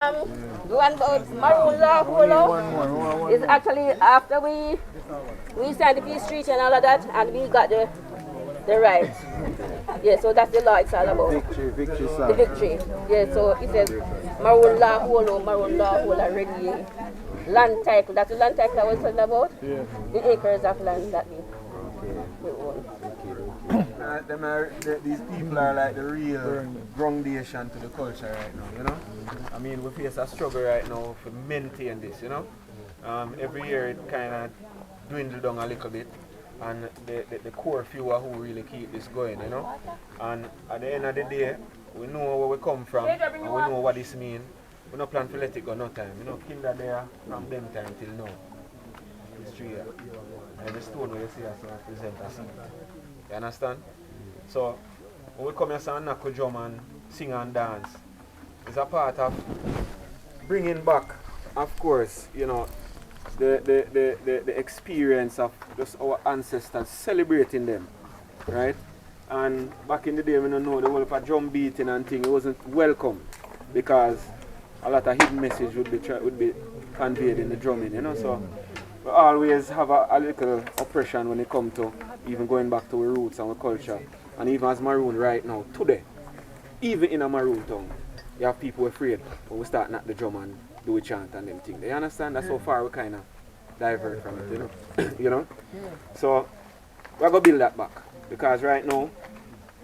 The one about Maroon Law Holo is actually after we signed the peace treaty and all of that, and we got the rights. Yeah, so that's the law it's all about. Victory song. The victory. Yeah, so it says Maroon Law Holo already. Land title. That's the land title I was talking about. Yeah. The acres of land that we own. These people are like the real groundation to the culture right now, you know? I mean, we face a struggle right now to maintain this, you know? Every year it kind of dwindles down a little bit, and the core few are who really keep this going, you know? And at the end of the day, we know where we come from, and we know what this means. We don't plan to let it go no time, you know? Kinder there from them time till now. It's 3 years. And the stone where you see us represent us. You understand? So, when we come here and knock a drum and sing and dance, it's a part of bringing back, of course, you know, the experience of just our ancestors, celebrating them, right? And back in the day, we don't know the whole of a drum beating and thing, it wasn't welcome because a lot of hidden message would be conveyed in the drumming, you know. So we always have a little oppression when it comes to even going back to our roots and our culture. And even as Maroon right now, today, even in a Maroon town, you have people afraid when we start knock the drum and do a chant and them things. You understand? That's how far we kind of divert from it, you know. You know? So we're going to build that back. Because right now,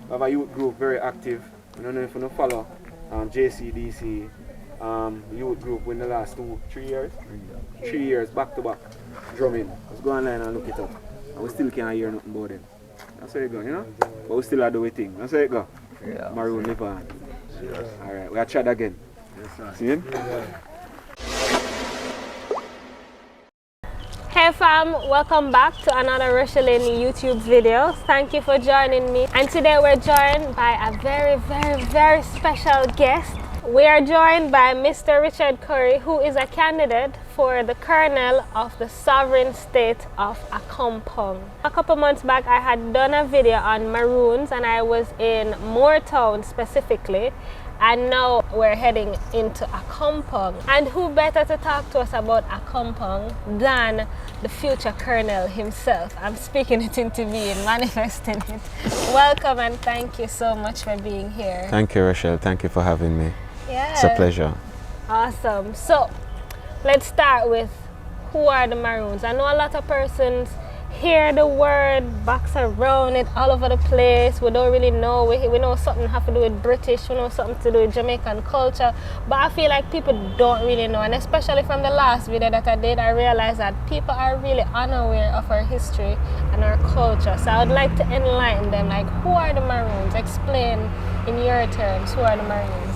we have a youth group very active. I don't know if you know follow JCDC youth group in the last 3 years. 3 years back to back drumming. Let's go online and look it up. And we still can't hear nothing about them. That's how it go, you know? But we still are doing thing. That's how it go. Yeah. Maroon live on. Yes. Alright, we'll chat again. Yes, sir. See you? Yeah. Hey fam, welcome back to another Rochelin YouTube video. Thank you for joining me. And today we're joined by a very special guest. We are joined by Mr. Richard Curry, who is a candidate for the Colonel of the Sovereign State of Accompong. A couple months back I had done a video on Maroons and I was in Moortown specifically. And now we're heading into Accompong. And who better to talk to us about Accompong than the future Colonel himself? I'm speaking it into being, manifesting it. Welcome and thank you so much for being here. Thank you, Rochelle. Thank you for having me. Yeah. It's a pleasure. Awesome. So let's start with who are the Maroons? I know a lot of persons hear the word, box around it all over the place. We don't really know. We know something have to do with British, we know something to do with Jamaican culture, but I feel like people don't really know, and especially from the last video that I did, I realized that people are really unaware of our history and our culture. So I would like to enlighten them, like, who are the Maroons? Explain in your terms, who are the Maroons?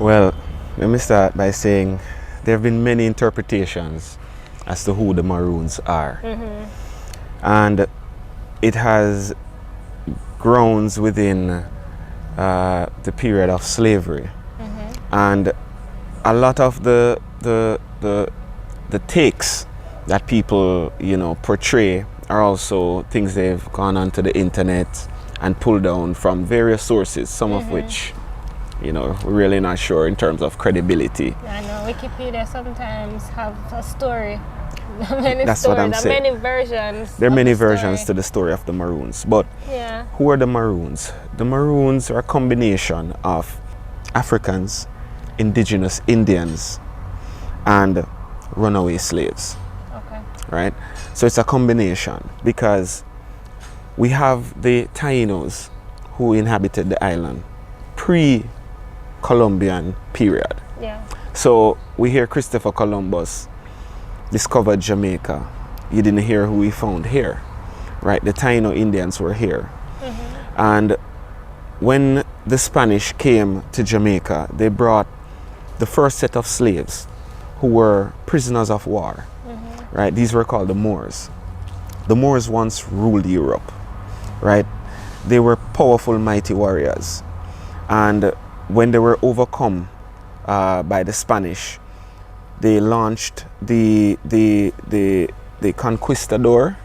Well, let me start by saying there have been many interpretations as to who the Maroons are. And it has grounds within the period of slavery. And a lot of the takes that people, you know, portray are also things they've gone onto the internet and pulled down from various sources, some of which, you know, we're really not sure in terms of credibility. I know Wikipedia sometimes have a story. Many That's stories, what I'm saying. many versions. There are many versions to the story of the Maroons. But who are the Maroons? The Maroons are a combination of Africans, indigenous Indians, and runaway slaves. Okay. Right? So it's a combination because we have the Taínos who inhabited the island pre-Columbian period. Yeah. So we hear Christopher Columbus discovered Jamaica. You didn't hear who he found here, right? The Taíno Indians were here. And when the Spanish came to Jamaica, they brought the first set of slaves who were prisoners of war, right? These were called the Moors. The Moors once ruled Europe, right? They were powerful, mighty warriors. And when they were overcome by the Spanish, they launched the conquistador,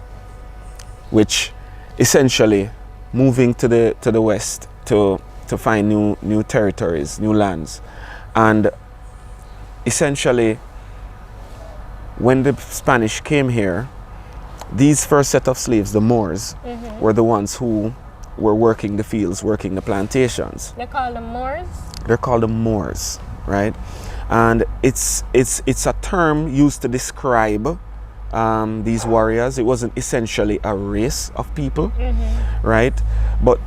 which essentially moving to the west to find new territories, new lands. And essentially, when the Spanish came here, these first set of slaves, the Moors, were the ones who were working the fields, working the plantations. They call them Moors? They're called the Moors, right? And it's a term used to describe these warriors. It wasn't essentially a race of people, right? But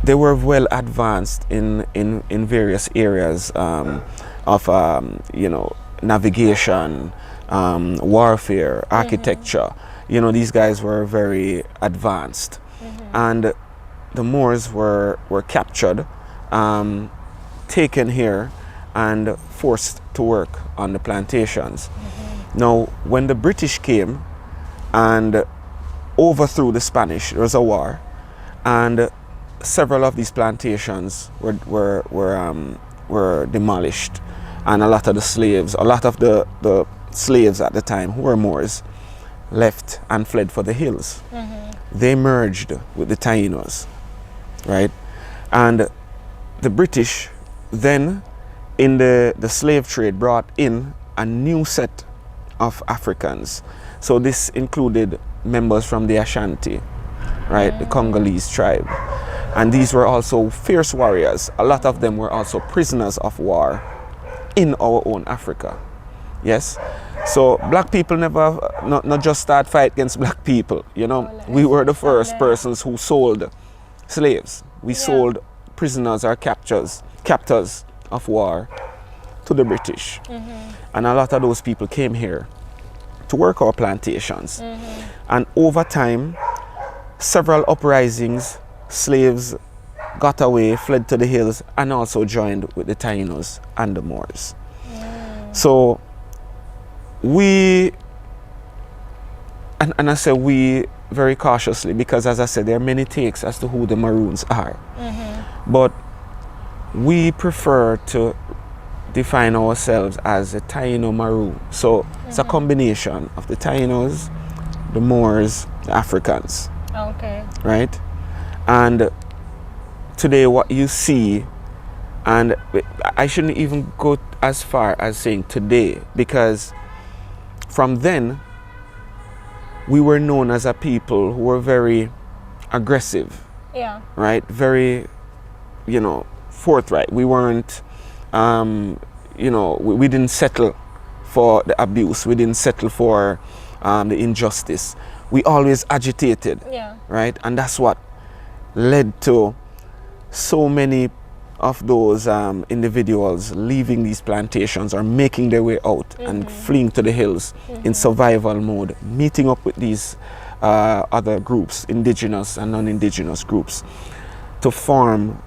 they were well advanced in various areas of you know, navigation, warfare, architecture. You know, these guys were very advanced. And the Moors were captured, taken here, and forced to work on the plantations. Now, when the British came and overthrew the Spanish, there was a war, and several of these plantations were demolished, and a lot of the slaves at the time, who were Moors, left and fled for the hills. They merged with the Taínos, right? And the British then, in the slave trade, brought in a new set of Africans. So this included members from the Ashanti, right, the Congolese tribe. And these were also fierce warriors. A lot of them were also prisoners of war in our own Africa. Yes? So black people never, not just start fight against black people, you know. We were the first persons who sold slaves. We sold prisoners or captors of war to the British. And a lot of those people came here to work our plantations. And over time, several uprisings, slaves got away, fled to the hills, and also joined with the Taínos and the Moors. So we, and I say we very cautiously, because as I said, there are many takes as to who the Maroons are. But we prefer to define ourselves as a Taíno Maroon. So it's a combination of the Taínos, the Moors, the Africans. Okay. Right? And today what you see, and I shouldn't even go as far as saying today, because from then we were known as a people who were very aggressive. Yeah. Right? Very, you know, forthright. We weren't, you know, we didn't settle for the abuse. We didn't settle for the injustice. We always agitated. Yeah. Right? And that's what led to so many of those individuals leaving these plantations or making their way out and fleeing to the hills in survival mode, meeting up with these other groups, indigenous and non-indigenous groups, to form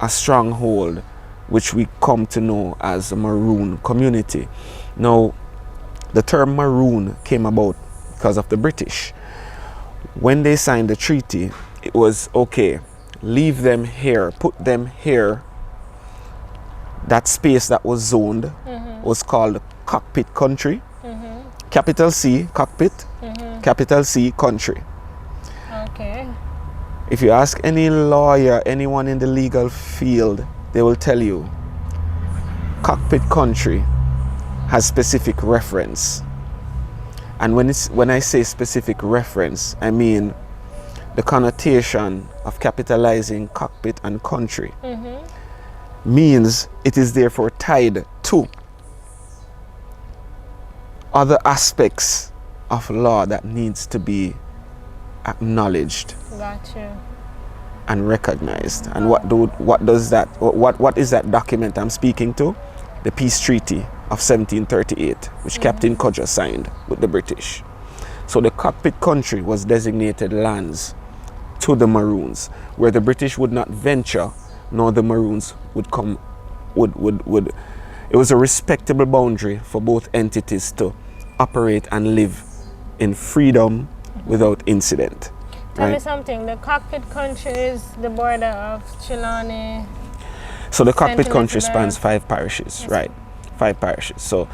a stronghold which we come to know as a Maroon community. Now, the term Maroon came about because of the British. When they signed the treaty, it was okay, leave them here, put them here. That space that was zoned was called Cockpit Country. Capital C, Cockpit, capital C, Country. Okay. If you ask any lawyer, anyone in the legal field, they will tell you Cockpit Country has specific reference. And when I say specific reference, I mean the connotation of capitalizing cockpit and country means it is therefore tied to other aspects of law that needs to be acknowledged. Gotcha. And recognized. And what is that document I'm speaking to? The Peace Treaty of 1738, which Captain Codger signed with the British. So the Cockpit Country was designated lands to the Maroons, where the British would not venture, nor the Maroons would come, it was a respectable boundary for both entities to operate and live in freedom without incident. Tell me something, the Cockpit Country is the border of Trelawney. So the Cockpit Country spans 5 parishes, right? 5 parishes. So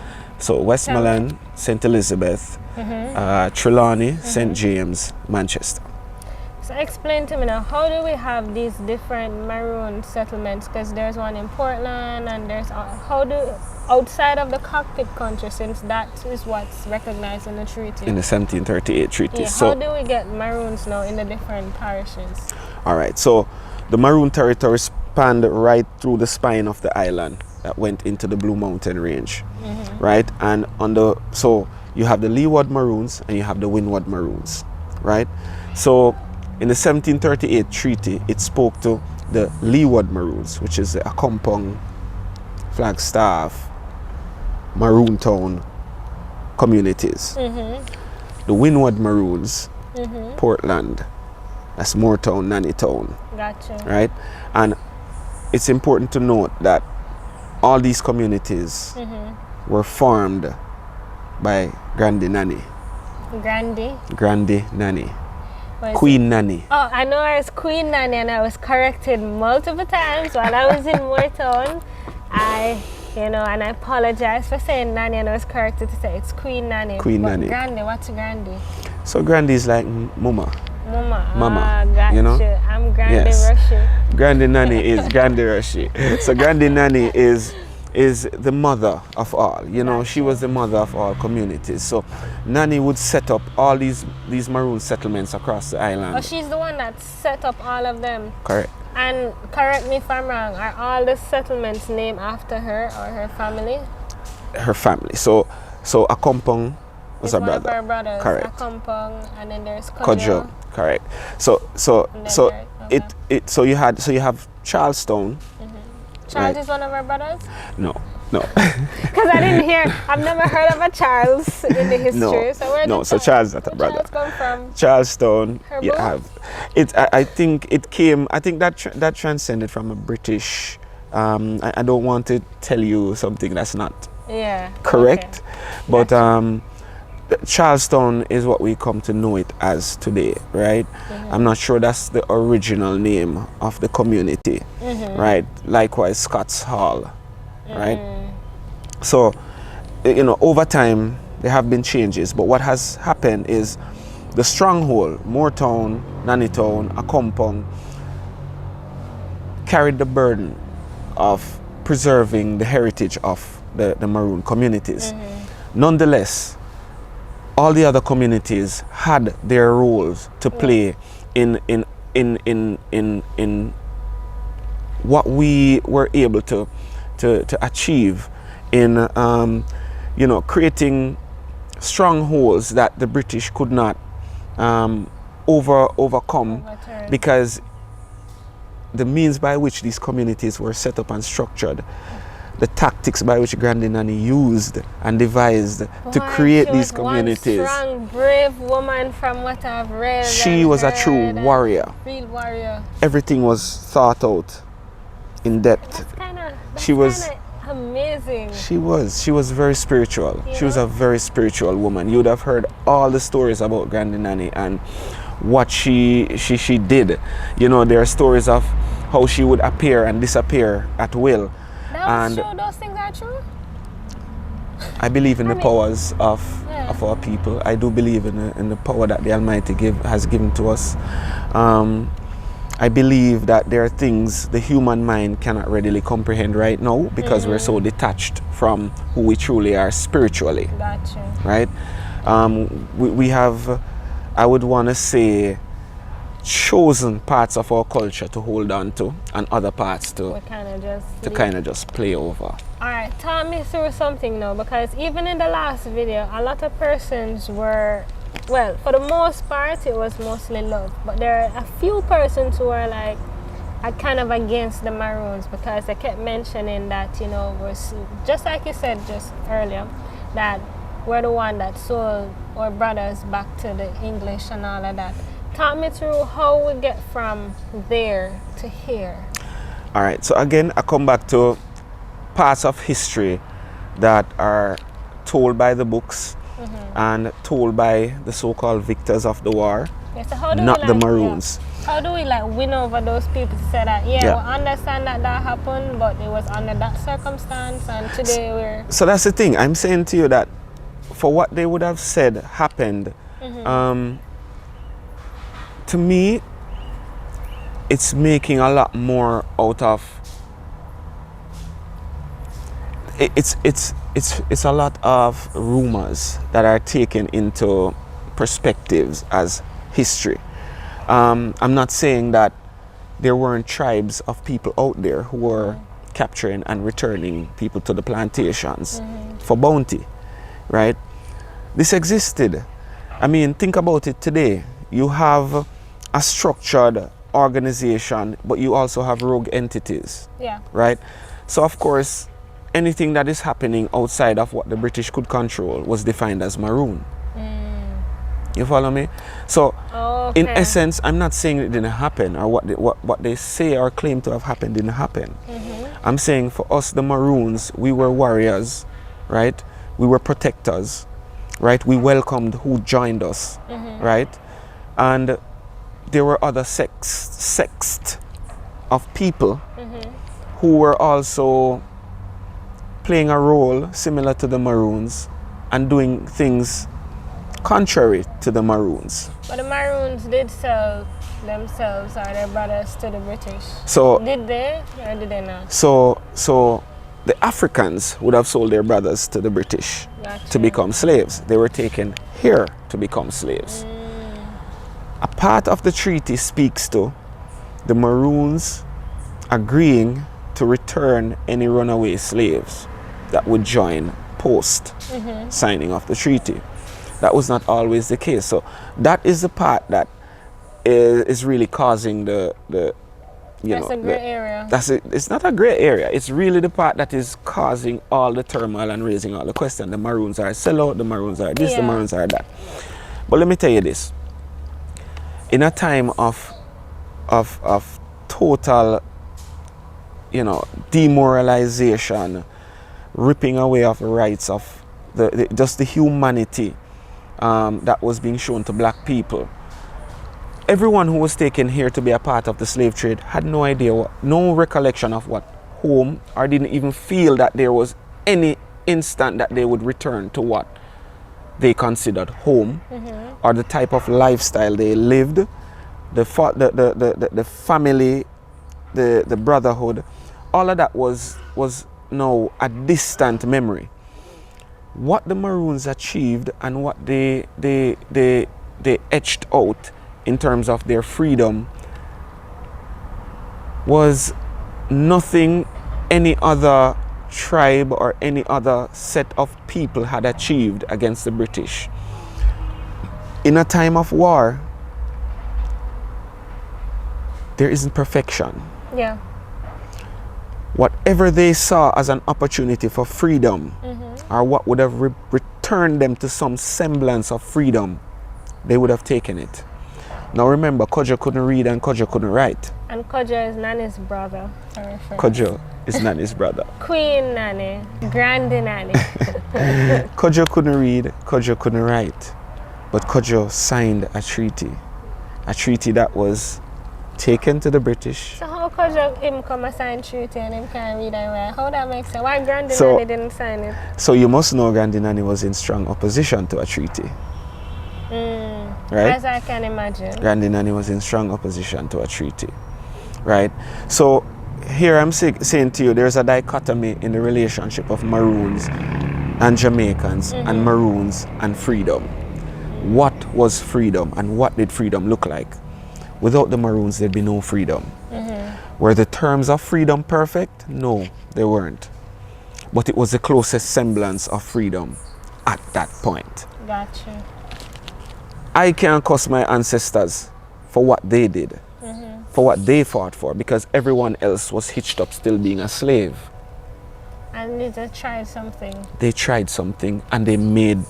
Westmoreland, St. Elizabeth, Trelawney, St. James, Manchester. So explain to me now, how do we have these different Maroon settlements? Because there's one in Portland, and there's how outside of the Cockpit Country, since that is what's recognized in the treaty. In the 1738 treaty. Yeah, So how do we get Maroons now in the different parishes? all right, so the Maroon territory spanned right through the spine of the island that went into the Blue Mountain Range, right? And so you have the Leeward Maroons and you have the Windward Maroons, right? So in the 1738 treaty, it spoke to the Leeward Maroons, which is the Accompong, Flagstaff, Maroon Town communities. The Windward Maroons, Portland, that's Moortown, Nannytown. Gotcha. Right? And it's important to note that all these communities were formed by Grandy Nanny. Grandy Nanny. Queen Nanny. Oh, I know I was Queen Nanny and I was corrected multiple times while I was in Moortown. And I apologize for saying Nanny and I was corrected to say it's Queen Nanny. Queen Nanny. Grandy, what's Grandy? So Grandy is like Mama. Gotcha. You know? I'm Grandy Yes. Rushy. Grandy Nanny is Grandy Rushy. So Grandy Nanny is the mother of all. You know, she was the mother of all communities. So Nanny would set up all these Maroon settlements across the island. Oh, she's the one that set up all of them. Correct. And correct me if I'm wrong, are all the settlements named after her or her family? Her family. So Accompong was It's her one of brother. her brothers. Correct. Accompong, and then there's Kojo. Correct. So you have Charlestown. Charles Right. is one of her brothers? No. Because I didn't hear, I've never heard of a Charles in the history. No. So where No, did so Charles is not a where brother. Charles come from? Charlestown, Her you book? have it. I think it came. I think that transcended from a British. I don't want to tell you something that's not correct, okay. but Charlestown is what we come to know it as today, right? I'm not sure that's the original name of the community, right? Likewise, Scots Hall, right? So, over time there have been changes, but what has happened is the stronghold, Moortown, Nannytown, Accompong, carried the burden of preserving the heritage of the Maroon communities. Nonetheless, all the other communities had their roles to play in what we were able to achieve in creating strongholds that the British could not overcome, because the means by which these communities were set up and structured, the tactics by which Grandy Nanny used and devised to create these communities. One strong, brave woman from what I've read. She was a true warrior. Real warrior. Everything was thought out in depth. She was amazing. She was very spiritual. She was a very spiritual woman. You would have heard all the stories about Grandy Nanny and what she did. There are stories of how she would appear and disappear at will. That was true. Those things are true. I believe in the powers of our people. I do believe in the power that the Almighty has given to us. I believe that there are things the human mind cannot readily comprehend right now, because we're so detached from who we truly are spiritually. Gotcha. Right? We have, I would want to say, chosen parts of our culture to hold on to, and other parts to kind of just play over. Alright, talk me through something now, because even in the last video, a lot of persons were, well, for the most part, it was mostly love, but there are a few persons who were like, are kind of against the Maroons, because they kept mentioning that, we're, just like you said just earlier, that we're the one that sold our brothers back to the English and all of that. Talk me through how we get from there to here. All right, so again, I come back to parts of history that are told by the books and told by the so-called victors of the war, so not the Maroons. How do we win over those people to say that, we understand that happened, but it was under that circumstance, and today we're... So that's the thing. I'm saying to you that for what they would have said happened, to me, it's making a lot more out of... it's a lot of rumors that are taken into perspectives as history. I'm not saying that there weren't tribes of people out there who were capturing and returning people to the plantations for bounty, right? This existed. I mean, think about it today. You have a structured organization, but you also have rogue entities, right? So of course, anything that is happening outside of what the British could control was defined as maroon. You follow me? So in essence, I'm not saying it didn't happen, or what they say or claim to have happened didn't happen. I'm saying for us, the Maroons, we were warriors, right? We were protectors, right? We welcomed who joined us, right? And there were other sects of people who were also playing a role similar to the Maroons and doing things contrary to the Maroons. But the Maroons did sell themselves or their brothers to the British. So did they or did they not? So the Africans would have sold their brothers to the British to become slaves. They were taken here to become slaves. A part of the treaty speaks to the Maroons agreeing to return any runaway slaves that would join post signing of the treaty. That was not always the case. So that is the part that is really causing the That's a gray area. It's not a gray area. It's really the part that is causing all the turmoil and raising all the questions. The Maroons are sellout, the Maroons are this, the Maroons are that. But let me tell you this. In a time of total, demoralization, ripping away of the rights of just the humanity that was being shown to black people, everyone who was taken here to be a part of the slave trade had no idea, no recollection of what home, or didn't even feel that there was any instant that they would return to what they considered home, or the type of lifestyle they lived, the family, the brotherhood. All of that was now a distant memory. What the Maroons achieved and what they etched out in terms of their freedom was nothing any other tribe or any other set of people had achieved against the British. In a time of war, there isn't perfection. Yeah. Whatever they saw as an opportunity for freedom, or what would have returned them to some semblance of freedom, they would have taken it. Now remember, Kojo couldn't read and Kojo couldn't write. And Kojo is Nani's brother. Kojo is Nani's brother. Queen Nani, Grandi Nani. Kojo couldn't read, Kojo couldn't write. But Kojo signed a treaty that was taken to the British. So how Kojo him come and sign treaty and him can't read and write? How that makes sense? Why Grandi Nani didn't sign it? So you must know Grandi Nani was in strong opposition to a treaty. Right? As I can imagine. Grandi Nani was in strong opposition to a treaty. Right? So here I'm saying to you, there's a dichotomy in the relationship of Maroons and Jamaicans and Maroons and freedom. What was freedom and what did freedom look like? Without the Maroons, there'd be no freedom. Were the terms of freedom perfect? No, they weren't. But it was the closest semblance of freedom at that point. Gotcha. I can't curse my ancestors for what they did, for what they fought for, because everyone else was hitched up still being a slave. And they tried something. They tried something and they made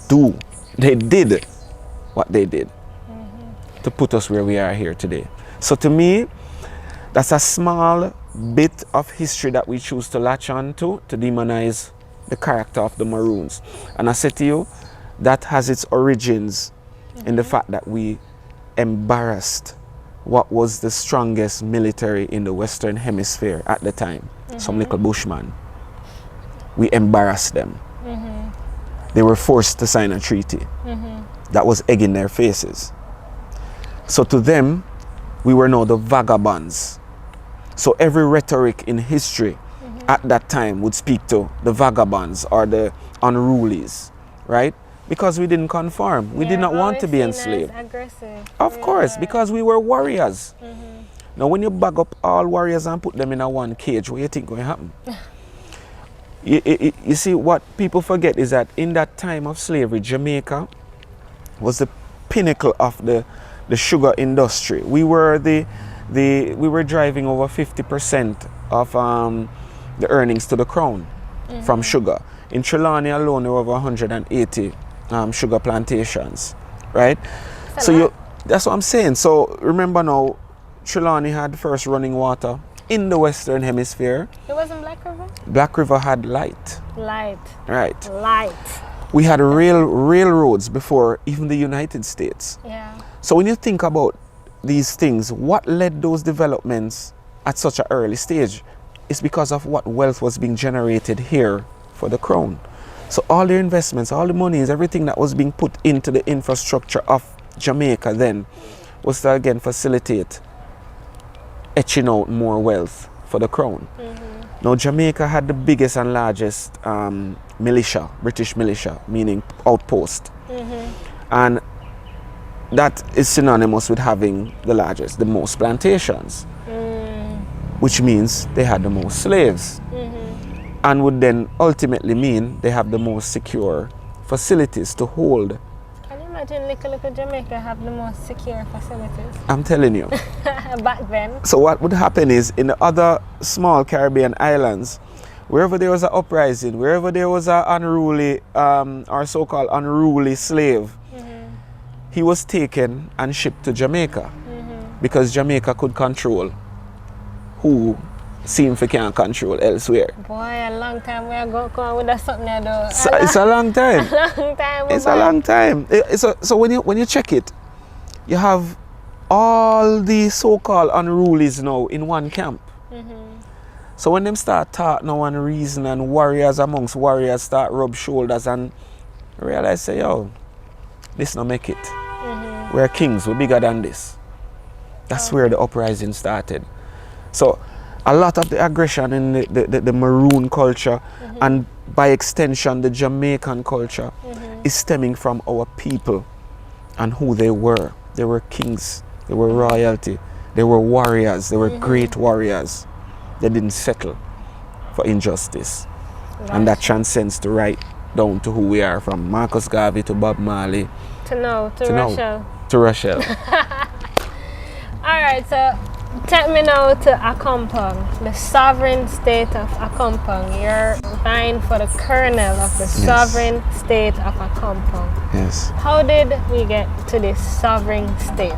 do. They did what they did to put us where we are here today. So to me, that's a small bit of history that we choose to latch on to demonize the character of the Maroons. And I said to you, that has its origins in the fact that we embarrassed what was the strongest military in the Western Hemisphere at the time, some little bushman. We embarrassed them. They were forced to sign a treaty that was egg in their faces. So to them, we were now the vagabonds. So every rhetoric in history at that time would speak to the vagabonds or the unrulies, right? Because we didn't conform. We did not want to be enslaved. Aggressive. Of course, because we were warriors. Now, when you bag up all warriors and put them in a one cage, what do you think going to happen? You see, what people forget is that in that time of slavery, Jamaica was the pinnacle of the sugar industry. We were we were driving over 50% of the earnings to the crown from sugar. In Trelawney alone, there were over 180 sugar plantations, right? That's what I'm saying. So remember now, Trelawney had first running water in the Western Hemisphere. It wasn't Black River? Black River had light. Light. Right. Light. We had railroads before even the United States. Yeah. So when you think about these things, what led those developments at such an early stage is because of what wealth was being generated here for the crown. So all the investments, all the monies, everything that was being put into the infrastructure of Jamaica then was to again facilitate etching out more wealth for the crown. Now Jamaica had the biggest and largest militia, British militia, meaning outpost. And that is synonymous with having the most plantations, which means they had the most slaves, and would then ultimately mean they have the most secure facilities to hold. Can you imagine little Jamaica have the most secure facilities? I'm telling you. Back then. So what would happen is in the other small Caribbean islands, wherever there was an uprising, wherever there was an unruly or so-called unruly slave, he was taken and shipped to Jamaica because Jamaica could control who seemed to can't control elsewhere. Boy, a long time we are going with that something there though. It's a long time. Long time. It's a long time. So when you check it, you have all the so-called unrulies now in one camp. So when them start talking now and reason and warriors amongst warriors start rub shoulders and realize say, yo, this no make it. We're kings, we're bigger than this. That's where the uprising started. So a lot of the aggression in the Maroon culture and by extension the Jamaican culture is stemming from our people and who they were. They were kings, they were royalty, they were warriors, they were great warriors. They didn't settle for injustice. And that transcends to right down to who we are, from Marcus Garvey to Bob Marley. To Rochelle. To Rochelle. Alright, so take me now to Accompong, the sovereign state of Accompong. You're vying for the colonel of the sovereign state of Accompong. Yes. How did we get to this sovereign state?